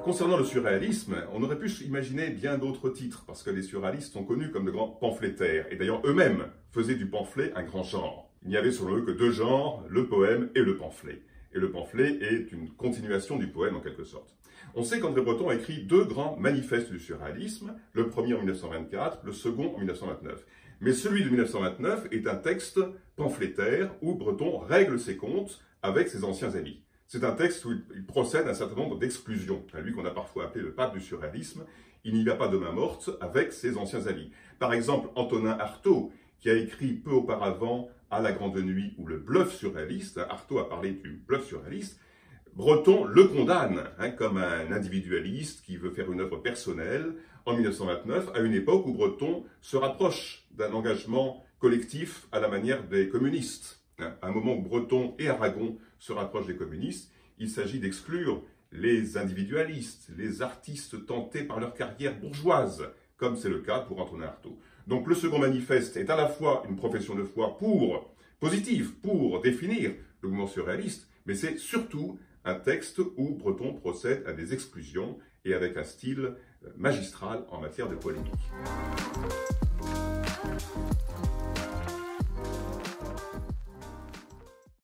concernant le surréalisme, on aurait pu imaginer bien d'autres titres, parce que les surréalistes sont connus comme de grands pamphlétaires, et d'ailleurs eux-mêmes faisaient du pamphlet un grand genre. Il n'y avait selon eux que deux genres, le poème et le pamphlet. Et le pamphlet est une continuation du poème en quelque sorte. On sait qu'André Breton a écrit deux grands manifestes du surréalisme, le premier en 1924, le second en 1929. Mais celui de 1929 est un texte pamphlétaire où Breton règle ses comptes avec ses anciens amis. C'est un texte où il procède à un certain nombre d'exclusions. Lui qu'on a parfois appelé le pape du surréalisme, il n'y va pas de main morte avec ses anciens amis. Par exemple, Antonin Artaud, qui a écrit peu auparavant À la Grande Nuit ou le bluff surréaliste, Artaud a parlé du bluff surréaliste, Breton le condamne comme un individualiste qui veut faire une œuvre personnelle en 1929, à une époque où Breton se rapproche d'un engagement collectif à la manière des communistes. À un moment où Breton et Aragon se rapprochent des communistes, il s'agit d'exclure les individualistes, les artistes tentés par leur carrière bourgeoise, comme c'est le cas pour Antonin Artaud. Donc le second manifeste est à la fois une profession de foi positive pour définir le mouvement surréaliste, mais c'est surtout un texte où Breton procède à des exclusions et avec un style magistral en matière de polémique.